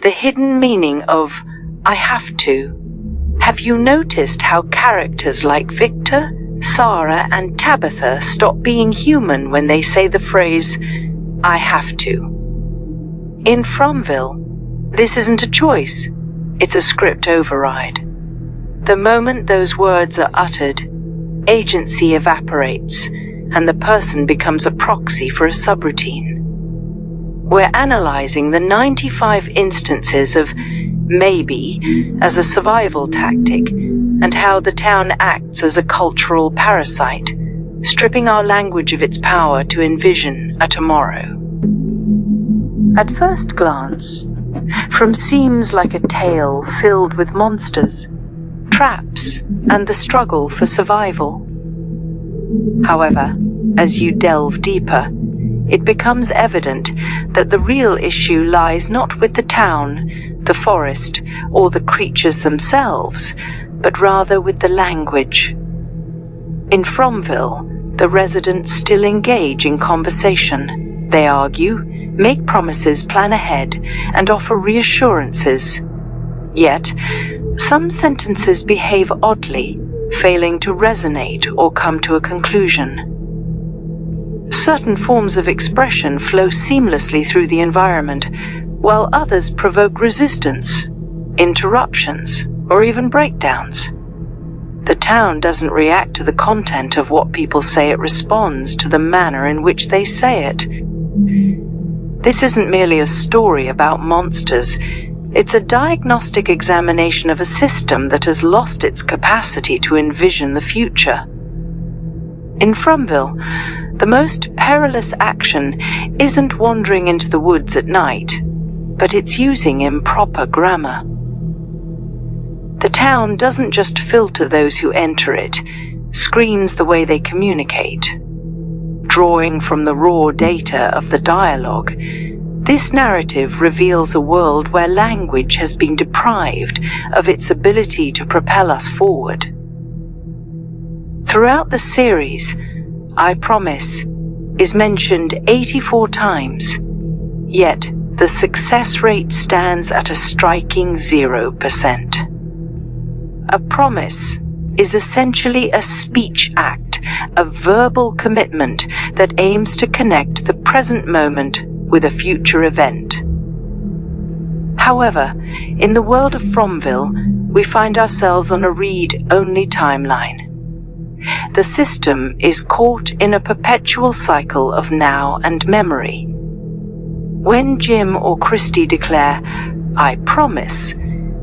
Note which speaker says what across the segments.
Speaker 1: the hidden meaning of "I have to." Have you noticed how characters like Victor, Sarah, and Tabitha stop being human when they say the phrase, "I have to"? In Fromville, this isn't a choice, it's a script override. The moment those words are uttered, agency evaporates, and the person becomes a proxy for a subroutine. We're analyzing the 95 instances of maybe as a survival tactic, and how the town acts as a cultural parasite, stripping our language of its power to envision a tomorrow. At first glance, From seems like a tale filled with monsters, traps, and the struggle for survival. However, as you delve deeper, it becomes evident that the real issue lies not with the town, the forest, or the creatures themselves, but rather with the language. In Fromville, the residents still engage in conversation. They argue, make promises, plan ahead, and offer reassurances. Yet, some sentences behave oddly, failing to resonate or come to a conclusion. Certain forms of expression flow seamlessly through the environment, while others provoke resistance, interruptions, or even breakdowns. The town doesn't react to the content of what people say, it responds to the manner in which they say it. This isn't merely a story about monsters, it's a diagnostic examination of a system that has lost its capacity to envision the future. In Fromville, the most perilous action isn't wandering into the woods at night, but it's using improper grammar. The town doesn't just filter those who enter it, screens the way they communicate. Drawing from the raw data of the dialogue, this narrative reveals a world where language has been deprived of its ability to propel us forward. Throughout the series, "I promise" is mentioned 84 times, yet the success rate stands at a striking 0%. A promise is essentially a speech act, a verbal commitment that aims to connect the present moment with a future event. However, in the world of Fromville, we find ourselves on a read-only timeline. The system is caught in a perpetual cycle of now and memory. When Jim or Christy declare, "I promise,"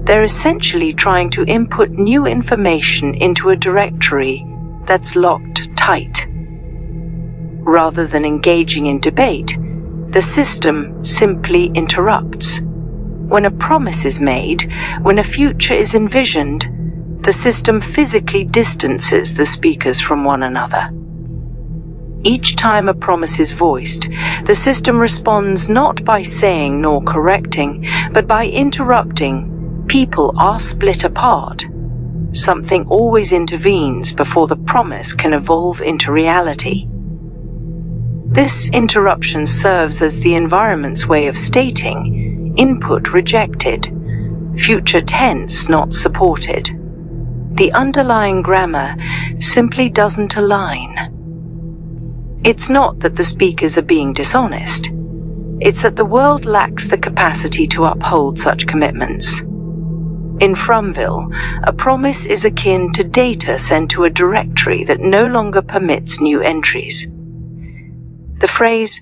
Speaker 1: they're essentially trying to input new information into a directory that's locked tight. Rather than engaging in debate, the system simply interrupts. When a promise is made, when a future is envisioned, the system physically distances the speakers from one another. Each time a promise is voiced, the system responds not by saying nor correcting, but by interrupting. People are split apart. Something always intervenes before the promise can evolve into reality. This interruption serves as the environment's way of stating input rejected, future tense not supported. The underlying grammar simply doesn't align. It's not that the speakers are being dishonest. It's that the world lacks the capacity to uphold such commitments. In Fromville, a promise is akin to data sent to a directory that no longer permits new entries. The phrase,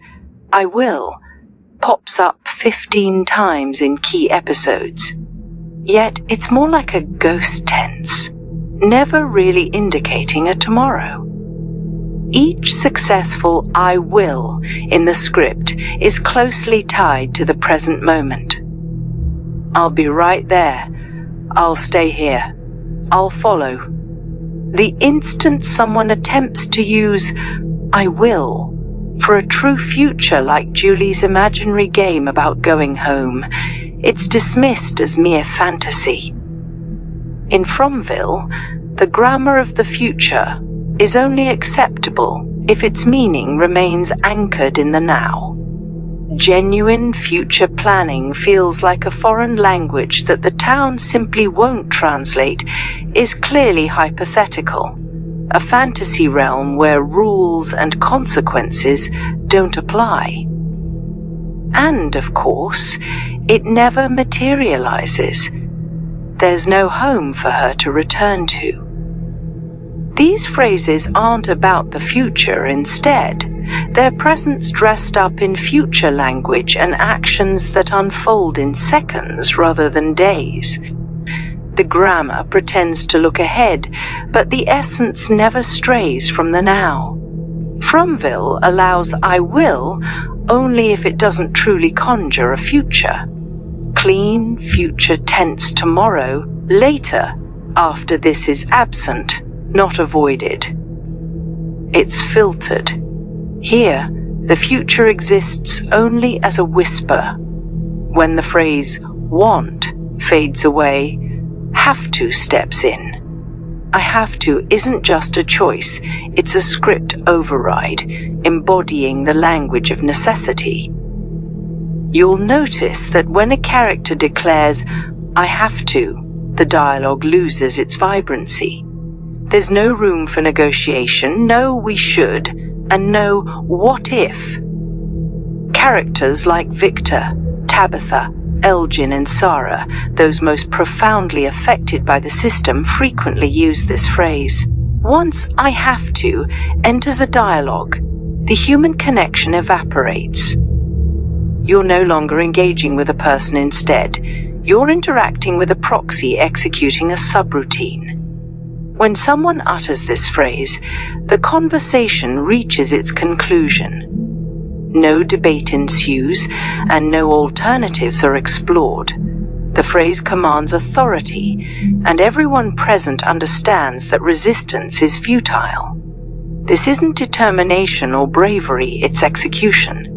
Speaker 1: "I will," pops up 15 times in key episodes. Yet it's more like a ghost tense, never really indicating a tomorrow. Each successful "I will" in the script is closely tied to the present moment. "I'll be right there," "I'll stay here," "I'll follow." The instant someone attempts to use "I will" for a true future like Julie's imaginary game about going home, it's dismissed as mere fantasy. In Fromville, the grammar of the future is only acceptable if its meaning remains anchored in the now. Genuine future planning feels like a foreign language that the town simply won't translate is clearly hypothetical, a fantasy realm where rules and consequences don't apply. And, of course, it never materializes. There's no home for her to return to. These phrases aren't about the future. Instead, they're presents dressed up in future language and actions that unfold in seconds rather than days. The grammar pretends to look ahead, but the essence never strays from the now. Fromville allows "I will" only if it doesn't truly conjure a future. Clean future tense tomorrow, later, after this is absent, not avoided. It's filtered. Here, the future exists only as a whisper. When the phrase "want" fades away, "have to" steps in. "I have to" isn't just a choice, it's a script override, embodying the language of necessity. You'll notice that when a character declares "I have to," the dialogue loses its vibrancy. There's no room for negotiation, no "we should," and no "what if." Characters like Victor, Tabitha, Elgin, and Sarah, those most profoundly affected by the system, frequently use this phrase. Once "I have to" enters a dialogue, the human connection evaporates. You're no longer engaging with a person. Instead, you're interacting with a proxy executing a subroutine. When someone utters this phrase, the conversation reaches its conclusion. No debate ensues, and no alternatives are explored. The phrase commands authority, and everyone present understands that resistance is futile. This isn't determination or bravery, it's execution.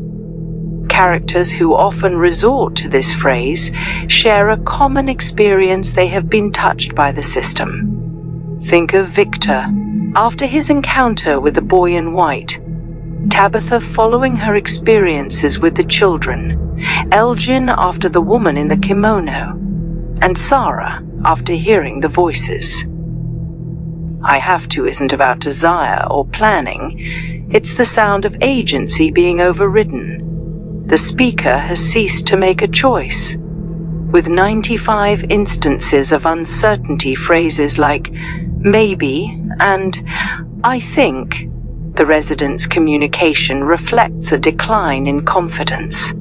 Speaker 1: Characters who often resort to this phrase share a common experience: they have been touched by the system. Think of Victor after his encounter with the boy in white, Tabitha following her experiences with the children, Elgin after the woman in the kimono, and Sarah after hearing the voices. "I have to" isn't about desire or planning, it's the sound of agency being overridden. The speaker has ceased to make a choice. With 95 instances of uncertainty, phrases like "maybe" and "I think," the residents' communication reflects a decline in confidence.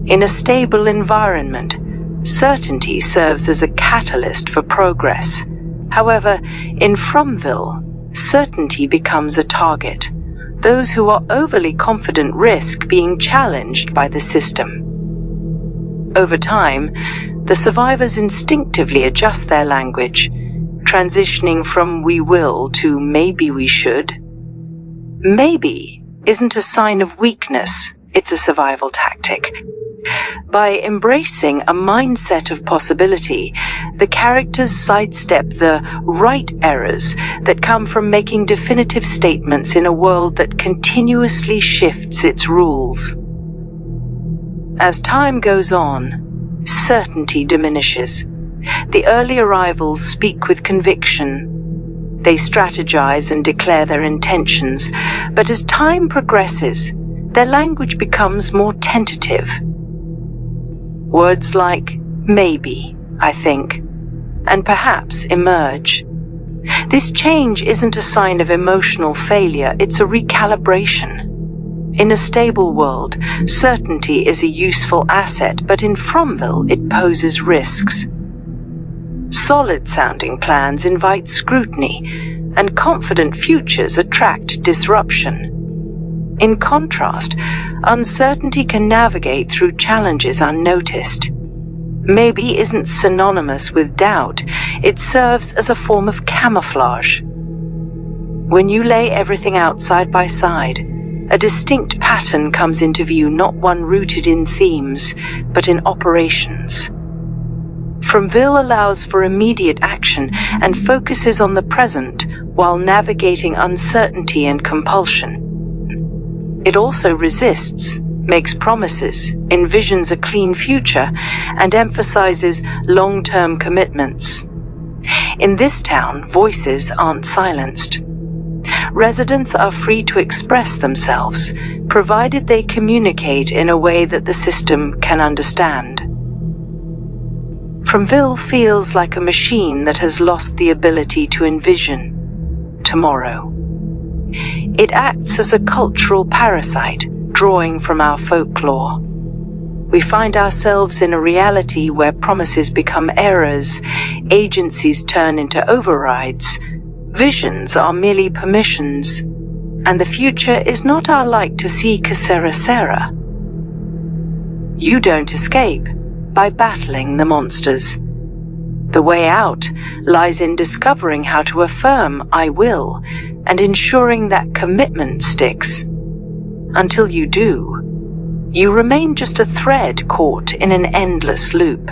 Speaker 1: In a stable environment, certainty serves as a catalyst for progress. However, in Fromville, certainty becomes a target. Those who are overly confident risk being challenged by the system. Over time, the survivors instinctively adjust their language, transitioning from "we will" to "maybe we should." Maybe isn't a sign of weakness, it's a survival tactic. By embracing a mindset of possibility, the characters sidestep the right errors that come from making definitive statements in a world that continuously shifts its rules. As time goes on, certainty diminishes. The early arrivals speak with conviction. They strategize and declare their intentions, but as time progresses, their language becomes more tentative. Words like "maybe," "I think," and "perhaps" emerge. This change isn't a sign of emotional failure, it's a recalibration. In a stable world, certainty is a useful asset, but in Fromville it poses risks. Solid-sounding plans invite scrutiny, and confident futures attract disruption. In contrast, uncertainty can navigate through challenges unnoticed. Maybe isn't synonymous with doubt, it serves as a form of camouflage. When you lay everything out side by side, a distinct pattern comes into view, not one rooted in themes, but in operations. Fromville allows for immediate action and focuses on the present while navigating uncertainty and compulsion. It also resists, makes promises, envisions a clean future, and emphasizes long-term commitments. In this town, voices aren't silenced. Residents are free to express themselves, provided they communicate in a way that the system can understand. Fromville feels like a machine that has lost the ability to envision tomorrow. It acts as a cultural parasite, drawing from our folklore. We find ourselves in a reality where promises become errors, agencies turn into overrides, visions are merely permissions, and the future is not our like to see Caseracera. You don't escape by battling the monsters. The way out lies in discovering how to affirm "I will" and ensuring that commitment sticks. Until you do, you remain just a thread caught in an endless loop.